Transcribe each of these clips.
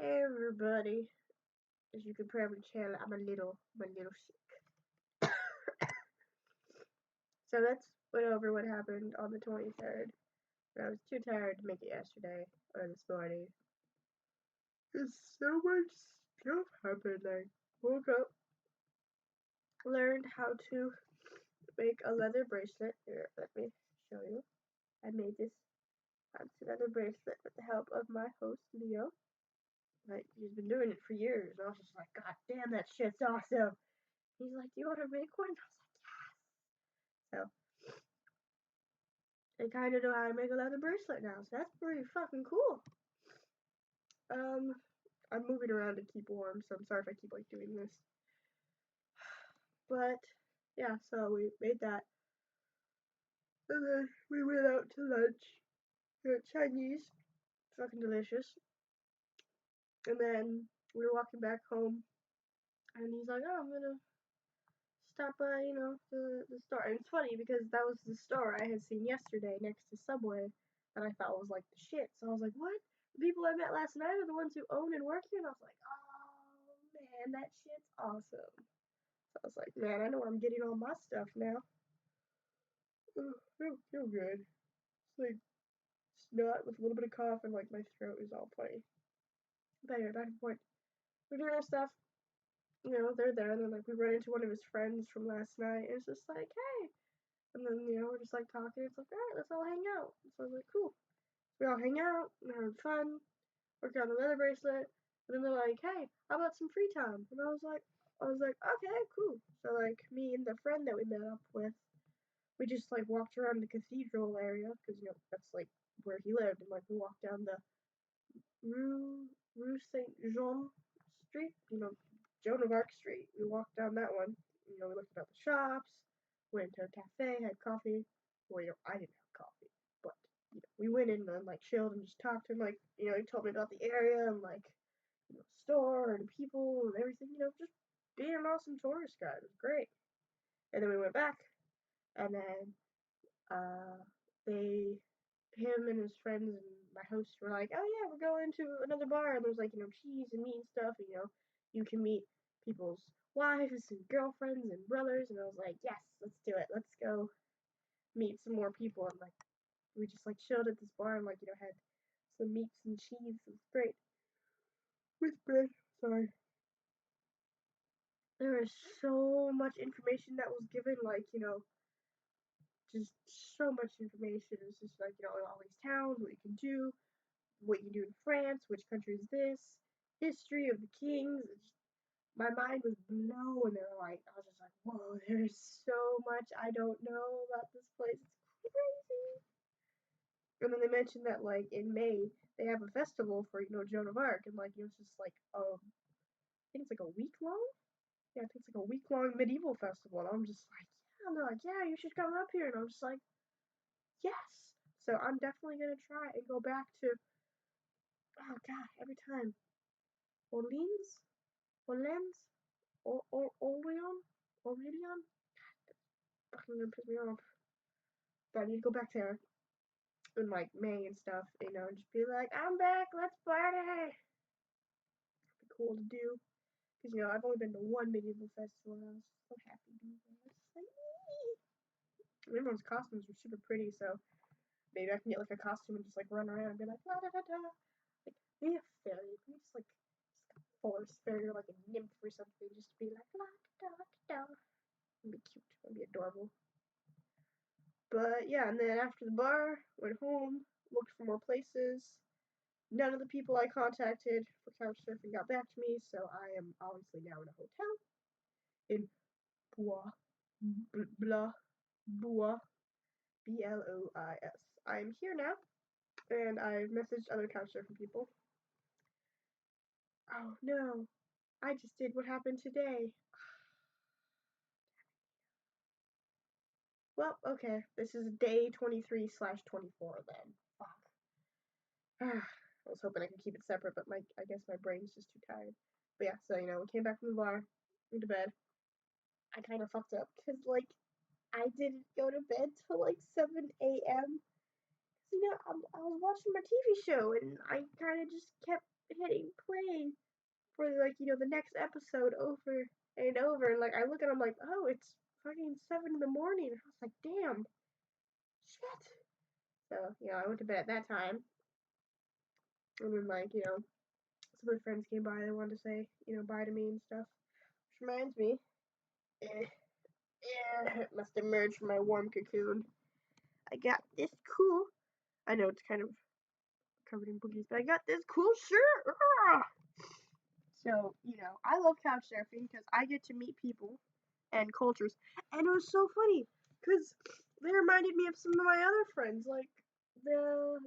Hey everybody, as you can probably tell, I'm a little sick. So let's went over what happened on the 23rd. And I was too tired to make it yesterday or this morning. Cause so much stuff happened. I woke up, learned how to make a leather bracelet. Here, let me show you. I made this fancy leather bracelet with the help of my host Leo. Like he's been doing it for years. And I was just like, God damn, that shit's awesome. He's like, "Do you want to make one?" I was like, "Yes." So I kind of know how to make a leather bracelet now, so that's pretty fucking cool. Um, I'm moving around to keep warm, so I'm sorry if I keep like doing this. But yeah, so we made that, and then we went out to lunch. We got Chinese, fucking delicious. And then we were walking back home, and he's like, "Oh, I'm gonna stop by, the store." And it's funny because that was the store I had seen yesterday next to Subway that I thought was like the shit. So I was like, "What? The people I met last night are the ones who own and work here?" And I was like, "Oh man, that shit's awesome." So I was like, "Man, I know where I'm getting all my stuff now." Feel good. It's like snot with a little bit of cough and like my throat is all funny. But anyway, back to the point. We're doing our stuff. They're there, and then like we run into one of his friends from last night, and it's just like, "Hey." And then, we're just like talking. It's like, alright, let's all hang out. So I was like, cool. We all hang out, and having fun, working on the leather bracelet. And then they're like, hey, how about some free time? And I was like, okay, cool. So like me and the friend that we met up with, we just like walked around the cathedral area because that's like where he lived, and like we walked down the Rue Saint-Jean Street, Joan of Arc Street. We walked down that one. We looked at the shops, went to a cafe, had coffee. Well, I didn't have coffee, but we went in and like chilled and just talked to him. Like, he told me about the area and like, store and people and everything. Just being an awesome tourist guide. It was great. And then we went back, and then uh, him and his friends and my host were like, "Oh yeah, we're going to another bar, and there's like cheese and meat and stuff. And, you can meet people's wives and girlfriends and brothers." And I was like, "Yes, let's do it. Let's go meet some more people." And like we just like chilled at this bar and like had some meats and cheese. It was great with bread. Sorry. There was so much information that was given, like just so much information. It was just like all these towns, what you can do, what you can do in France, which country is this, history of the kings. My mind was blown. They were like, I was just like, whoa, there's so much I don't know about this place. It's crazy. And then they mentioned that like in May they have a festival for Joan of Arc, and like it's just like I think it's like a week long. Yeah, I think it's like a week long medieval festival. And I'm just like, yeah. And they're like, yeah, you should come up here. And I'm just like, yes. So I'm definitely gonna try and go back to. Oh God, every time Orleans, Orleans, Orlean, Aurelion. Fucking gonna piss me off. But I need to go back there in like May and stuff, and just be like, I'm back, let's party. It'd be cool to do. Because, I've only been to one medieval festival and I was so happy to be there. It's like, everyone's costumes were super pretty, so maybe I can get like a costume and just like run around and be like, la da da da. Like, be a fairy. Be just like a forest fairy or like a nymph or something. Just be like, la da da da. It'd be cute. It'd be adorable. But yeah, and then after the bar, went home, looked for more places. None of the people I contacted for couch surfing got back to me, so I am obviously now in a hotel in Bois, Blah, Bois, Blois. I'm here now, and I've messaged other couch surfing people. Oh no, I just did what happened today. Well, okay, this is day 23/24 then. Fuck. I was hoping I could keep it separate, but I guess my brain's just too tired. But yeah, so we came back from the bar, went to bed. I kind of fucked up because like I didn't go to bed till like 7 a.m. I was watching my TV show and I kind of just kept hitting play for the next episode over and over. And like I look at, I'm like, oh, it's fucking 7 in the morning. And I was like, damn, shit. So I went to bed at that time, and then some of the friends came by. They wanted to say bye to me and stuff. Which reminds me, eh, it must emerge from my warm cocoon. I got this cool. I know it's kind of covered in boogies, but I got this cool shirt. So, I love couch surfing because I get to meet people and cultures. And it was so funny because they reminded me of some of my other friends. Like the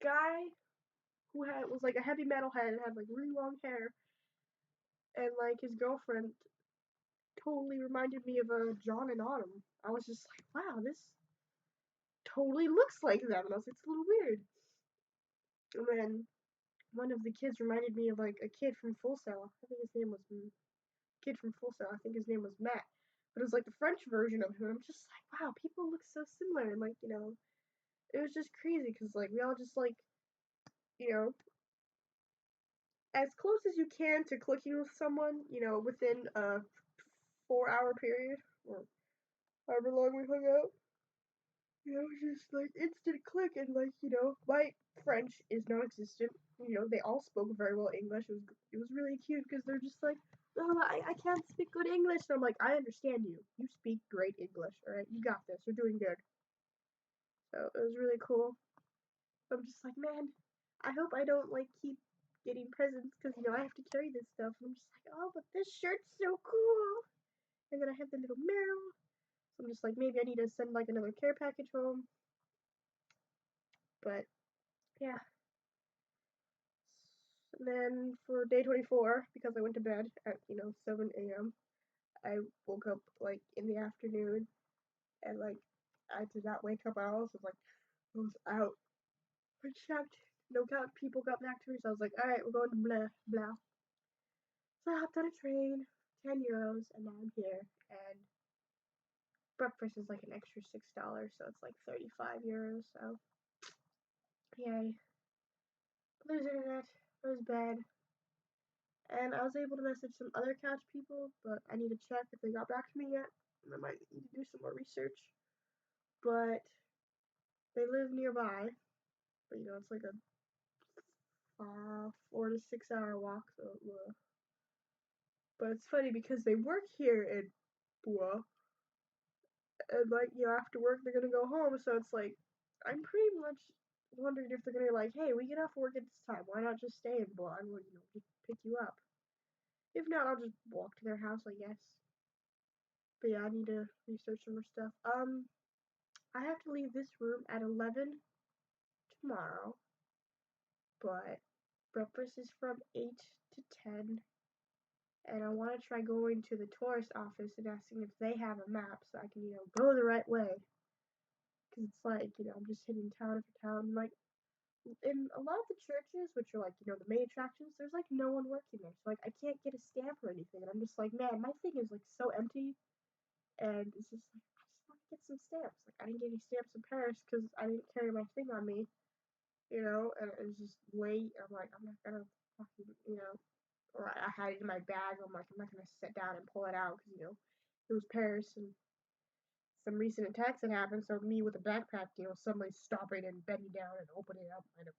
guy who was like a heavy metal head and had like really long hair, and like his girlfriend totally reminded me of John and Autumn. I was just like, wow, this totally looks like them. And I was like, it's a little weird. And then one of the kids reminded me of like a kid from Full Sail. I think his name was kid from Full Sail. I think his name was Matt. But it was like the French version of him. I'm just like, wow, people look so similar. And like, it was just crazy because like we all just like, you know, as close as you can to clicking with someone, within a 4 hour period or however long we hung out. Just like instant click and like, my French is non-existent. They all spoke very well English. It was really cute because they're just like, oh, I can't speak good English. And I'm like, I understand you. You speak great English. All right, you got this. You're doing good. So it was really cool. I'm just like, man, I hope I don't like keep getting presents because I have to carry this stuff. And I'm just like, oh, but this shirt's so cool. And then I have the little mirror. So I'm just like, maybe I need to send like another care package home. But yeah. And then for day 24, because I went to bed at 7 a.m., I woke up like in the afternoon, and like I did not wake up at all. So I was out. I checked. No count people got back to me, so I was like, all right, we're going to blah blah. So I hopped on a train, €10, and now I'm here. And breakfast is like an extra $6, so it's like €35. So yay. There's internet. There's bed. And I was able to message some other couch people, but I need to check if they got back to me yet. I might need to do some more research. But they live nearby. But it's like a 4 to 6 hour walk. So, but it's funny because they work here in Bua, and like after work they're gonna go home. So it's like I'm pretty much wondering if they're gonna be like, hey, we get off work at this time. Why not just stay in Bua and we'll just pick you up. If not, I'll just walk to their house, I guess. But yeah, I need to research some more stuff. I have to leave this room at 11 tomorrow, but breakfast is from 8 to 10, and I want to try going to the tourist office and asking if they have a map so I can, go the right way. Because it's like, I'm just hitting town after town. Like, in a lot of the churches, which are like, the main attractions, there's like no one working there. So, like, I can't get a stamp or anything. And I'm just like, man, my thing is like so empty. And it's just like, I just want to get some stamps. Like, I didn't get any stamps in Paris because I didn't carry my thing on me. And it was just wait. I'm like, I'm not gonna fucking, or I had it in my bag. I'm like, I'm not gonna sit down and pull it out because, it was Paris and some recent attacks had happened. So me with a backpack, suddenly stopping and bending down and opening it up might have,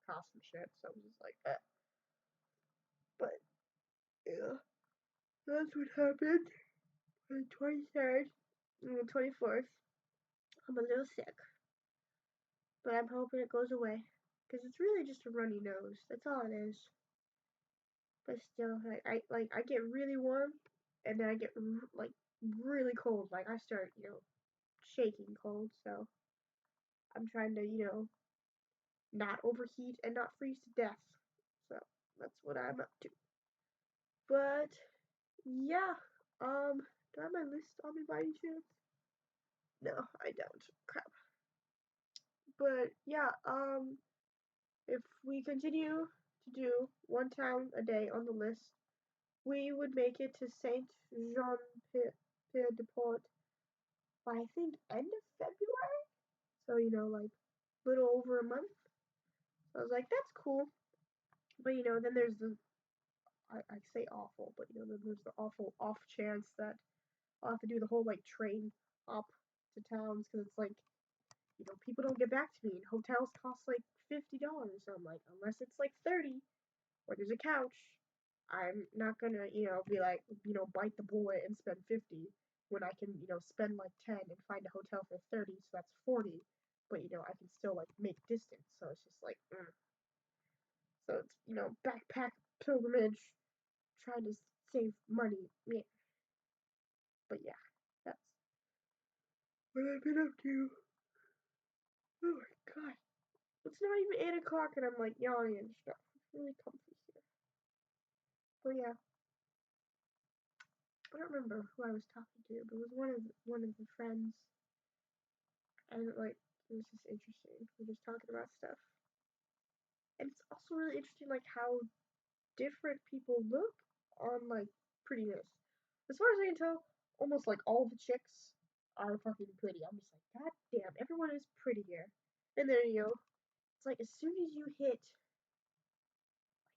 cost some shit. So I was just like, But yeah, that's what happened on the 23rd and the 24th. I'm a little sick, but I'm hoping it goes away because it's really just a runny nose. That's all it is. But still, I get really warm, and then I get like really cold. Like I start, shaking cold. So I'm trying to, not overheat and not freeze to death. So that's what I'm up to. But yeah, do I have my list on me by any chance? No, I don't. Crap. But yeah, if we continue to do one town a day on the list, we would make it to Saint Jean Pierre de Port by I think end of February. So like little over a month. So I was like, that's cool. But you know, then there's the I say awful, but you know, then there's the awful off chance that I'll have to do the whole like train hop to towns because it's like you know people don't get back to me and hotels cost like $50. So I'm like unless it's like 30 or there's a couch, I'm not gonna you know be like you know bite the bullet and spend 50 when I can you know spend like 10 and find a hotel for 30, so that's 40. But you know I can still like make distance, so it's just like so it's you know backpack pilgrimage trying to save money. Yeah. But yeah, that's what I've been up to. Oh my god. It's not even 8 o'clock and I'm like yawning and stuff. It's really comfy here. But yeah, I don't remember who I was talking to, but it was one of the friends, and like it was just interesting. We were just talking about stuff, and it's also really interesting like how different people look on like prettiness. As far as I can tell, almost like all the chicks are fucking pretty. I'm just like, god damn, everyone is pretty here. And then you know, it's like as soon as you hit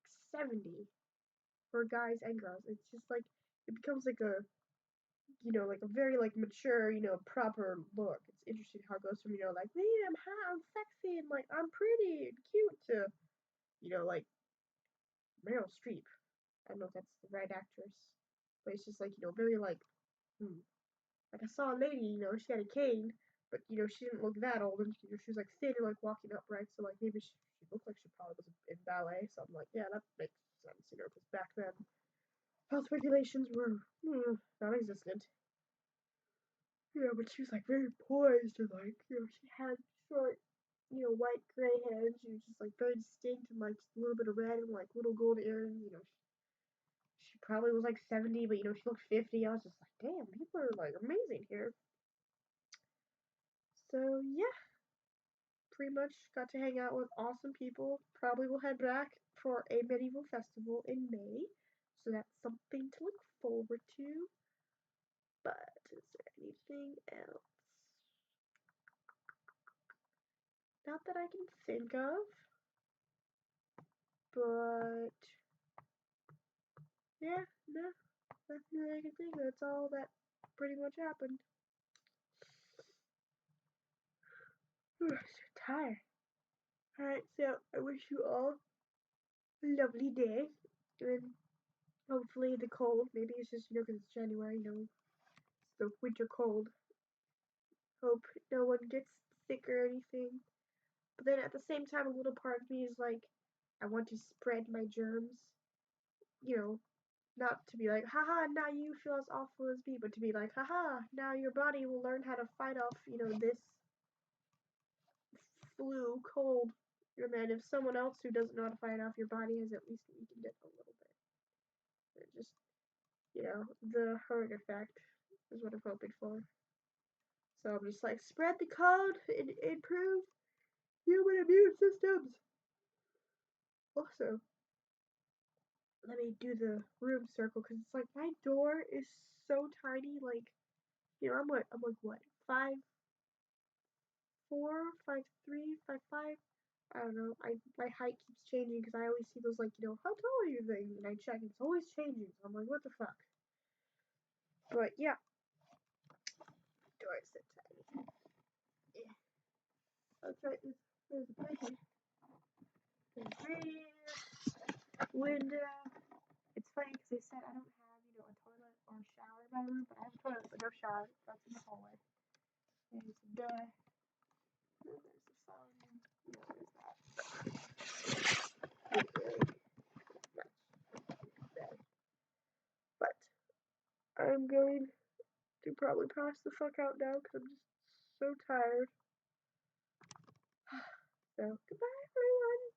like 70 for guys and girls, it's just like it becomes like a you know, like a very like mature, you know, proper look. It's interesting how it goes from, you know, like, me, I'm hot, I'm sexy, and like I'm pretty and cute to, you know, like Meryl Streep. I don't know if that's the right actress. But it's just like, you know, very like like I saw a lady, you know, she had a cane, but you know, she didn't look that old and you know, she was like thin and like walking upright, so like maybe she looked like she probably was in ballet. So I'm like, yeah, that makes sense, you know, because back then health regulations were non-existent. You know, but she was like very poised and like, you know, she had short, you know, white gray hair and she was just like very distinct and like just a little bit of red and like little gold earrings, you know. She probably was like 70, but you know, she looked 50. I was just like, damn, people are like amazing here. So yeah, pretty much got to hang out with awesome people. Probably will head back for a medieval festival in May. So that's something to look forward to. But is there anything else? Not that I can think of. But yeah, no, nothing that I can think of. That's all that pretty much happened. I'm so tired. Alright, so I wish you all a lovely day. And hopefully the cold, maybe it's just, you know, because it's January, you know, it's the winter cold. Hope no one gets sick or anything. But then at the same time, a little part of me is like, I want to spread my germs, you know, not to be like, haha, now you feel as awful as me, but to be like, haha, now your body will learn how to fight off, you know, this flu, cold. And then if someone else who doesn't know how to fight off your body has at least weakened it a little bit. It just, you know, the herd effect is what I'm hoping for. So I'm just like, spread the code and improve human immune systems. Also, let me do the room circle because it's like my door is so tiny. Like, you know, I'm like what 5'4", 5'3", 5'5". I don't know. My height keeps changing because I always see those like you know how tall are you things and I check and it's always changing. So I'm like what the fuck. But yeah, door is so tiny. Yeah, that's right. There's a bed. There's radio, window. It's funny because they said I don't have you know a toilet or a shower in my room, but I have a toilet but no shower. That's in the hallway. There's the door. There's the phone. You know, there's that. Not really much bed. But I'm going to probably pass the fuck out now because I'm just so tired. So, goodbye, everyone.